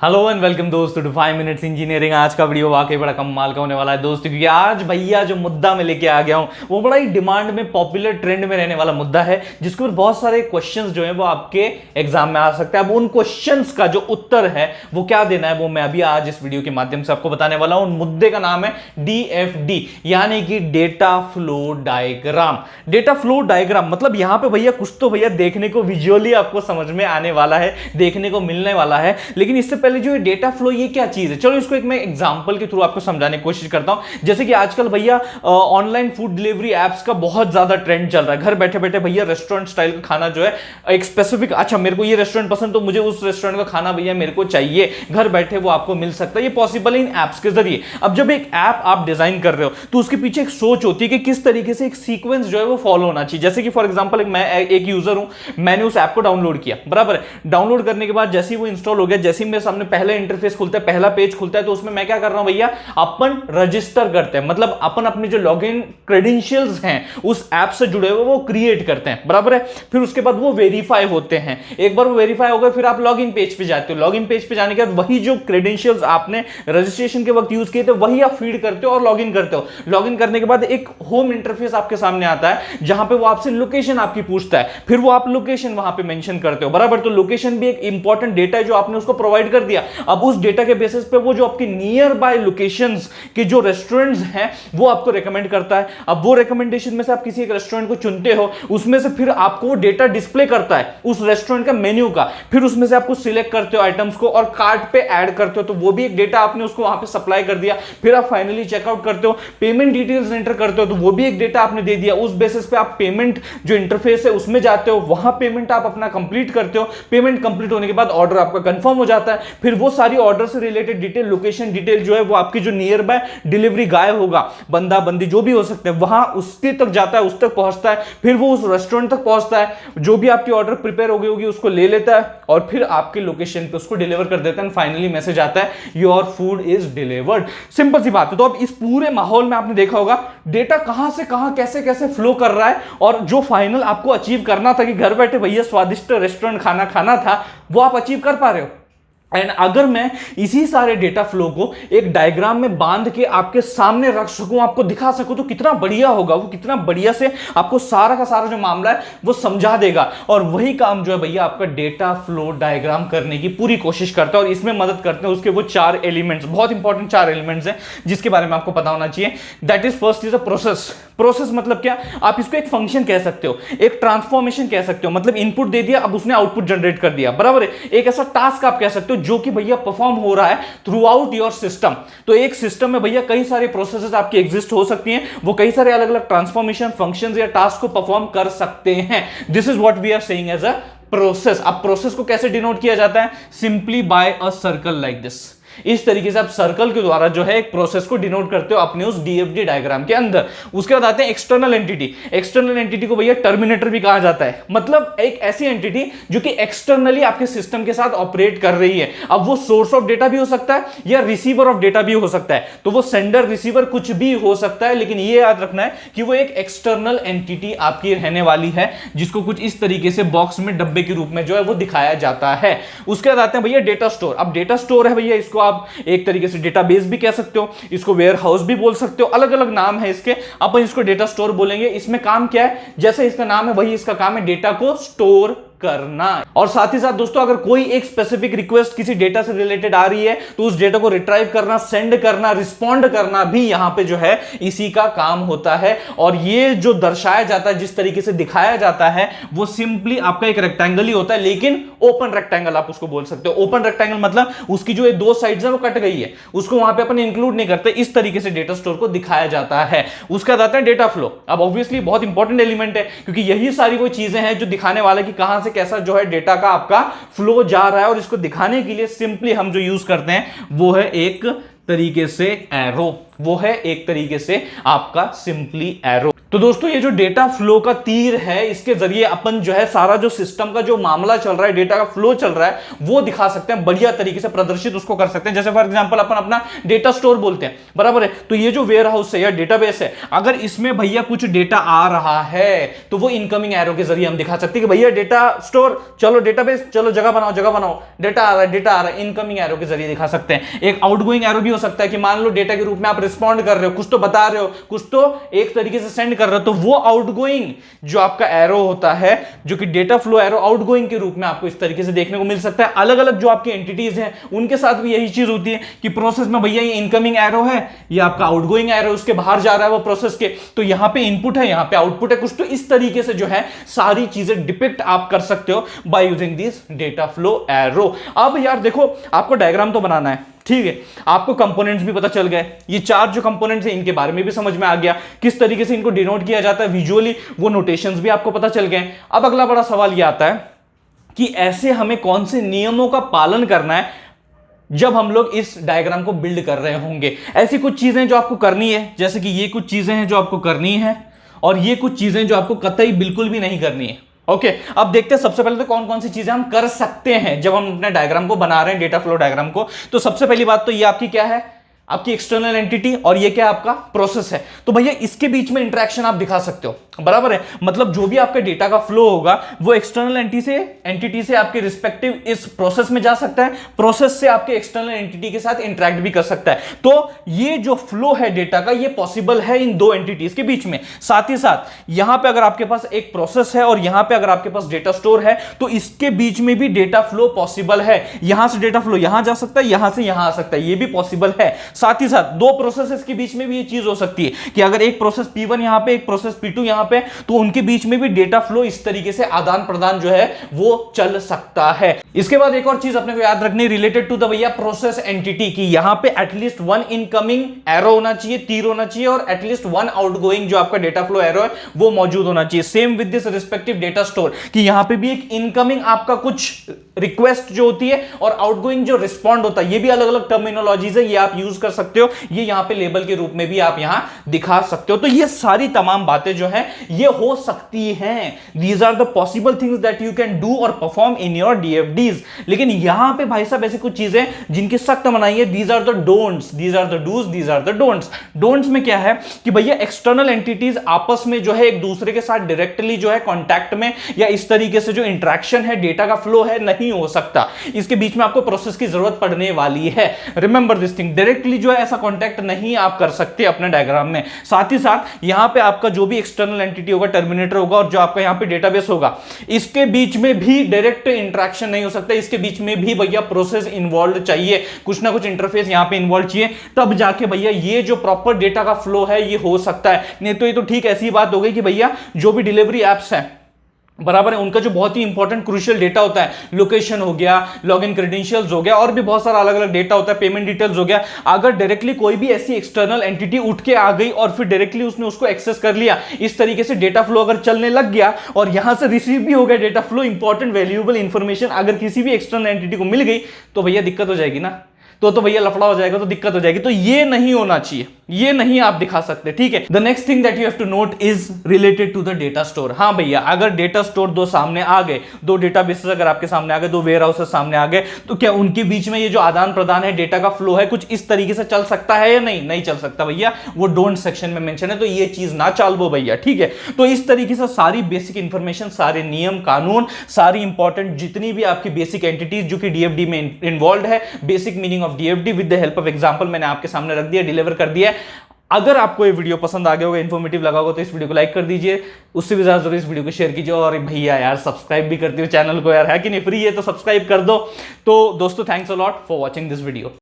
Hello and welcome दोस्तों to 5 minutes engineering. आज का वीडियो वाकई बड़ा कमाल का होने वाला है दोस्तों, क्योंकि आज भैया जो मुद्दा मैं लेके आ गया हूं वो बड़ा ही डिमांड में, पॉपुलर ट्रेंड में रहने वाला मुद्दा है, जिसके ऊपर बहुत सारे क्वेश्चंस जो है वो आपके एग्जाम में आ सकते हैं। अब उन क्वेश्चंस का जो उत्तर है वो क्या देना है वो मैं अभी आज इस वीडियो के माध्यम से आपको बताने वाला हूं। मुद्दे का नाम है DFD, यानी कि data flow diagram. Data flow diagram मतलब यहां पे भैया कुछ तो भैया देखने को विजुअली आपको समझ में आने वाला है, देखने को मिलने वाला है। लेकिन इससे पहले जो डेटा फ्लो ये क्या चीज है, चलो इसको एक मैं एग्जांपल के थ्रू आपको समझाने की कोशिश करता हूं। जैसे कि आजकल भैया ऑनलाइन फूड डिलीवरी एप्स का बहुत ज्यादा ट्रेंड चल रहा है। घर बैठे बैठे भैया रेस्टोरेंट स्टाइल का खाना जो है एक स्पेसिफिक, अच्छा मेरे को ये रेस्टोरेंट पसंद तो मुझे उस रेस्टोरेंट का खाना भैया मेरे को चाहिए, घर बैठे वो आपको मिल सकता है। ये पॉसिबल है इन एप्स के जरिए। अब जब एक ऐप आप डिजाइन कर रहे हो तो उसके पीछे एक सोच होती है कि किस तरीके से एक सीक्वेंस जो है वो फॉलो होना चाहिए। जैसे कि फॉर एग्जांपल मैं एक यूजर हूं, मैंने उस ऐप को डाउनलोड किया, बराबर है। डाउनलोड करने के बाद जैसे ही वो इंस्टॉल हो गया, जैसे ही मेरे सामने पहला इंटरफेस खुलता है, पहला पेज खुलता है, तो उसमें मैं क्या कर रहा हूं भैया, अपन रजिस्टर करते हैं, मतलब अपन अपनी जो लॉगिन क्रेडेंशियल्स हैं उस ऐप से जुड़े हुए वो क्रिएट करते हैं, बराबर है। फिर उसके बाद वो वेरीफाई होते हैं। एक बार वो वेरीफाई हो गए फिर आप लॉगिन पेज पे जाते हो। लॉगिन पेज पे जाने के बाद वही जो क्रेडेंशियल्स आपने रजिस्ट्रेशन के वक्त यूज किए थे वही आप फीड करते हो और लॉगिन करते हो। लॉगिन करने के बाद एक होम इंटरफेस आपके सामने आता है जहां पे वो आपसे लोकेशन आपकी पूछता है, फिर वो आप लोकेशन वहां पे मेंशन करते हो, बराबर। तो लोकेशन भी एक इंपॉर्टेंट डेटा है जो आपने उसको प्रोवाइड कर दिया। अब उस डेटा के बेसिस पे वो जो आपकी नियर बाय लोकेशंस के जो रेस्टोरेंट्स हैं वो आपको रेकमेंड करता है। अब वो रेकमेंडेशन में से आप किसी एक रेस्टोरेंट को चुनते हो, उसमें से फिर आपको वो डेटा डिस्प्ले करता है उस रेस्टोरेंट का मेन्यू का। फिर उसमें से आपको सिलेक्ट करते हो आइटम्स को और कार्ट पे ऐड करते हो, तो वो भी एक डेटा आपने उसको वहां पे सप्लाई कर दिया। फिर आप फाइनली चेकआउट करते हो, पेमेंट डिटेल्स एंटर करते हो, तो वो भी एक डेटा आपने दे दिया। उस बेसिस पे आप पेमेंट जो इंटरफेस है उसमें जाते हो, वहां पेमेंट आप अपना कंप्लीट करते हो। पेमेंट कंप्लीट होने के बाद ऑर्डर आपका कंफर्म हो जाता है। फिर वो सारी ऑर्डर से रिलेटेड डिटेल, लोकेशन डिटेल जो है वो आपकी जो नियर बाय डिलीवरी गाय होगा, बंदा बंदी जो भी हो सकते हैं, वहां उसके तक जाता है, उस तक पहुंचता है। फिर वो उस रेस्टोरेंट तक पहुंचता है, जो भी आपकी ऑर्डर प्रिपेयर हो गई होगी उसको ले लेता है और फिर आपके लोकेशन पे उसको डिलीवर कर देता है। फाइनली मैसेज आता है your food is delivered. Simple सी बात है। तो अब इस पूरे माहौल में आपने देखा होगा डेटा कहां से कहां कैसे कैसे फ्लो कर रहा है, और जो फाइनल आपको अचीव करना था कि घर बैठे भैया स्वादिष्ट रेस्टोरेंट खाना खाना था, वो आप अचीव कर पा रहे हो। एंड अगर मैं इसी सारे डेटा फ्लो को एक डायग्राम में बांध के आपके सामने रख सकूं, आपको दिखा सकूं, तो कितना बढ़िया होगा। वो कितना बढ़िया से आपको सारा का सारा जो मामला है वो समझा देगा। और वही काम जो है भैया आपका डेटा फ्लो डायग्राम करने की पूरी कोशिश करता है, और इसमें मदद करते हैं उसके वो 4 एलिमेंट्स, बहुत इंपॉर्टेंट 4 एलिमेंट्स हैं जिसके बारे में आपको पता होना चाहिए। That is first is a process. Process मतलब क्या, आप इसको एक फंक्शन कह सकते हो, एक ट्रांसफॉर्मेशन कह सकते हो, मतलब इनपुट दे दिया अब उसने आउटपुट जनरेट कर दिया, बराबर है। एक ऐसा टास्क आप कह सकते हो जो कि भैया परफॉर्म हो रहा है थ्रू आउट योर सिस्टम। तो एक सिस्टम में भैया कई सारे प्रोसेसेस आपकी एग्जिस्ट हो सकती हैं, वो कई सारे अलग अलग ट्रांसफॉर्मेशन फंक्शंस या टास्क को परफॉर्म कर सकते हैं। This is what we are saying as a process. अब प्रोसेस को कैसे डिनोट किया जाता है, simply by a circle like this. इस तरीके से आप सर्कल के द्वारा जो है एक प्रोसेस को डिनोट करते हो अपने उस DFD डायग्राम के अंदर। उसके बाद आते हैं एक्सटर्नल एंटिटी। एक्सटर्नल एंटिटी को भैया टर्मिनेटर भी कहा जाता है, मतलब एक ऐसी एंटिटी जो कि एक्सटर्नली आपके सिस्टम के साथ ऑपरेट कर रही है। अब वो सोर्स ऑफ डेटा भी हो सकता है या रिसीवर ऑफ डेटा भी हो सकता है, तो वो सेंडर रिसीवर कुछ भी हो सकता है, लेकिन ये याद रखना है कि वो एक एक्सटर्नल एंटिटी आपकी रहने वाली है, जिसको कुछ इस तरीके से बॉक्स में डब्बे के रूप में जो है वो दिखाया जाता है। उसके बाद आते हैं भैया डेटा स्टोर। अब डेटा स्टोर है भैया, इसको आप एक तरीके से डेटाबेस भी कह सकते हो, इसको वेयर हाउस भी बोल सकते हो, अलग अलग नाम है इसके। अपन इसको डेटा स्टोर बोलेंगे। इसमें काम क्या है, जैसे इसका नाम है वही इसका काम है, डेटा को स्टोर करना। और साथ ही साथ दोस्तों अगर कोई एक स्पेसिफिक रिक्वेस्ट किसी डेटा से रिलेटेड आ रही है तो उस डेटा को रिट्राइव करना, सेंड करना, रिस्पॉन्ड करना भी यहां पे जो है इसी का काम होता है। और ये जो दर्शाया जाता है, जिस तरीके से दिखाया जाता है, वो सिंपली आपका एक रेक्टेंगल ही होता है, लेकिन ओपन रेक्टेंगल आप उसको बोल सकते हो। ओपन रेक्टेंगल मतलब उसकी जो 2 साइड्स है वो कट गई है, उसको वहां पे अपन इंक्लूड नहीं करते। इस तरीके से डेटा स्टोर को दिखाया जाता है। उसके बाद आता है डेटा फ्लो। अब ऑब्वियसली बहुत इंपॉर्टेंट एलिमेंट है, क्योंकि यही सारी वो चीजें हैं जो दिखाने वाला कि कहां से कैसा जो है डेटा का आपका फ्लो जा रहा है। और इसको दिखाने के लिए सिंपली हम जो यूज करते हैं वो है एक तरीके से एरो, वो है एक तरीके से आपका सिंपली एरो। तो दोस्तों ये जो डेटा फ्लो का तीर है, इसके जरिए अपन जो है सारा जो सिस्टम का जो मामला चल रहा है, डेटा का फ्लो चल रहा है, वो दिखा सकते हैं, बढ़िया तरीके से प्रदर्शित उसको कर सकते हैं। जैसे फॉर एग्जांपल अपन अपना डेटा स्टोर बोलते हैं, बराबर है। तो ये जो वेयर हाउस है या डेटाबेस है, अगर इसमें भैया कुछ डेटा आ रहा है तो वो इनकमिंग एरो के जरिए हम दिखा सकते हैं कि भैया डेटा स्टोर, चलो डेटाबेस, चलो जगह बनाओ, डेटा आ रहा है, इनकमिंग एरो के जरिए दिखा सकते हैं। एक आउटगोइंग एरो भी हो सकता है कि मान लो डेटा के रूप में आप रिस्पॉन्ड कर रहे हो, कुछ तो बता रहे हो, कुछ तो एक तरीके से सेंड कर रहे हो, तो वो आउटगोइंग जो आपका एरो होता है, जो कि डेटा फ्लो एरो, आउटगोइंग के रूप में आपको इस तरीके से देखने को मिल सकता है। अलग अलग जो आपकी एंटिटीज हैं उनके साथ भी यही चीज होती है कि प्रोसेस में भैया ये इनकमिंग एरो है, ये आपका आउटगोइंग एरो, उसके बाहर जा रहा है वो प्रोसेस के, तो यहां पे इनपुट है, यहां पे आउटपुट है, कुछ तो इस तरीके से जो है सारी चीजें डिपिक्ट आप कर सकते हो by using this data flow arrow. अब यार देखो, आपको डायग्राम तो बनाना है, ठीक है, आपको कंपोनेंट्स भी पता चल गए, ये चार जो कंपोनेंट्स हैं इनके बारे में भी समझ में आ गया, किस तरीके से इनको डिनोट किया जाता है विजुअली, वो नोटेशंस भी आपको पता चल गए। अब अगला बड़ा सवाल ये आता है कि ऐसे हमें कौन से नियमों का पालन करना है जब हम लोग इस डायग्राम को बिल्ड कर रहे होंगे। ऐसी कुछ चीजें जो आपको करनी है, जैसे कि ये कुछ चीजें हैं जो आपको करनी है, और ये कुछ चीजें जो आपको कतई बिल्कुल भी नहीं करनी है। ओके, अब देखते हैं सबसे पहले तो कौन कौन सी चीजें हम कर सकते हैं जब हम अपने डायग्राम को बना रहे हैं, डेटा फ्लो डायग्राम को। तो सबसे पहली बात तो ये आपकी क्या है, आपकी एक्सटर्नल एंटिटी, और ये क्या आपका प्रोसेस है। तो भैया इसके बीच में इंटरेक्शन आप दिखा सकते हो, बराबर है। मतलब जो भी आपका डेटा का फ्लो होगा वो एक्सटर्नल एंटिटी से आपके रिस्पेक्टिव इस प्रोसेस में जा सकता है, प्रोसेस से आपके एक्सटर्नल एंटिटी के साथ इंटरेक्ट भी कर सकता है। तो ये जो फ्लो है डेटा का, ये पॉसिबल है इन दो एंटिटीज के बीच में। साथ ही साथ यहां पे अगर आपके पास एक प्रोसेस है और यहां पे अगर आपके पास डेटा स्टोर है, तो इसके बीच में भी डेटा फ्लो पॉसिबल है। यहां से डेटा फ्लो यहां जा सकता है, यहां से यहां आ सकता है, ये भी पॉसिबल है। साथ ही साथ दो प्रोसेसेस के बीच में भी ये चीज हो सकती है कि अगर एक प्रोसेस P1 यहां पे, एक प्रोसेस P2 यहां पे, तो उनके बीच में भी डेटा फ्लो इस तरीके से आदान प्रदान जो है वो चल सकता है। इसके बाद एक और चीज अपने को याद रखनी रिलेटेड टू द भैया प्रोसेस एंटिटी की, यहां पे एटलीस्ट वन इनकमिंग एरो होना चाहिए, तीर होना चाहिए, और एटलीस्ट वन आउटगोइंग जो आपका डेटा फ्लो एरो है वो मौजूद होना चाहिए। Same with this respective data store कि यहां पे भी एक इनकमिंग आपका कुछ रिक्वेस्ट जो होती है और आउटगोइंग जो रिस्पॉन्ड होता है, ये भी अलग अलग टर्मिनोलॉजीज है, ये आप यूज कर सकते हो, ये यहां पे लेबल के रूप में भी आप यहां दिखा सकते हो। तो ये सारी तमाम बातें जो है ये हो सकती हैं। These are the possible things that you can do और परफॉर्म इन योर डीएफडीज। लेकिन यहां पे भाई साहब ऐसी कुछ चीजें जिनकी सख्त मनाही है, these are the don'ts, these are the dos, these are the don'ts. Don'ts में क्या है कि भैया एक्सटर्नल एंटिटीज आपस में जो है एक दूसरे के साथ डायरेक्टली जो है कॉन्टैक्ट में या इस तरीके से जो इंटरेक्शन है, डेटा का फ्लो है, नहीं हो सकता। इसके बीच में आपको प्रोसेस की जरूरत पड़ने वाली है। रिमेंबर दिस थिंग, डायरेक्टली जो है ऐसा कॉन्टैक्ट नहीं आप कर सकते अपने डायग्राम में। साथ ही साथ यहां पे आपका जो भी एक्सटर्नल एंटिटी होगा, टर्मिनेटर होगा, और जो आपका यहां पे डेटाबेस होगा, इसके बीच में भी डायरेक्ट इंटरेक्शन नहीं हो सकता। इसके बीच में भी भैया प्रोसेस इन्वॉल्व चाहिए, कुछ ना कुछ इंटरफेस यहां पे इन्वॉल्व चाहिए, तब जाके भैया ये जो प्रॉपर डेटा का फ्लो है ये हो सकता है। नहीं तो ये तो ठीक ऐसी बात हो गई कि भैया जो भी डिलीवरी एप्स हैं, बराबर है, उनका जो बहुत ही इंपॉर्टेंट क्रूशियल डेटा होता है, लोकेशन हो गया, लॉगिन क्रेडेंशियल्स हो गया, और भी बहुत सारा अलग अलग डेटा होता है, पेमेंट डिटेल्स हो गया, अगर डायरेक्टली कोई भी ऐसी एक्सटर्नल एंटिटी उठ के आ गई और फिर डायरेक्टली उसने उसको एक्सेस कर लिया, इस तरीके से डेटा फ्लो अगर चलने लग गया और यहां से रिसीव भी हो गया data flow, important valuable information अगर किसी भी एक्सटर्नल एंटिटी को मिल गई, तो भैया दिक्कत हो जाएगी ना, तो भैया लफड़ा हो जाएगा, तो दिक्कत हो जाएगी। तो ये नहीं होना चाहिए, ये नहीं आप दिखा सकते, ठीक है। The next thing that you have to note is related to the data store. हाँ भैया, अगर डेटा स्टोर दो सामने आ गए, दो डेटाबेसेस अगर आपके सामने आ गए, दो वेयर हाउसेस सामने आ गए, तो क्या उनके बीच में ये जो आदान प्रदान है, डेटा का फ्लो है, कुछ इस तरीके से चल सकता है या नहीं? नहीं चल सकता भैया, वो डोंट सेक्शन में मेंशन है, तो ये चीज ना चालबो भैया, ठीक है। तो इस तरीके से सारी बेसिक इंफॉर्मेशन, सारे नियम कानून, सारी इंपॉर्टेंट जितनी भी आपकी बेसिक एंटिटीज जो कि डीएफडी में इन्वॉल्व है, basic meaning of DFD with the help of example मैंने आपके सामने रख दिया, डिलीवर कर दिया। अगर आपको ये वीडियो पसंद आ गया होगा, इन्फॉर्मेटिव लगा होगा, तो इस वीडियो को लाइक कर दीजिए, उससे भी ज्यादा जरूर इस वीडियो को शेयर कीजिए, और भैया यार सब्सक्राइब भी कर दियो चैनल को यार, है कि नहीं, फ्री है तो सब्सक्राइब कर दो। तो दोस्तों thanks a lot for watching this video.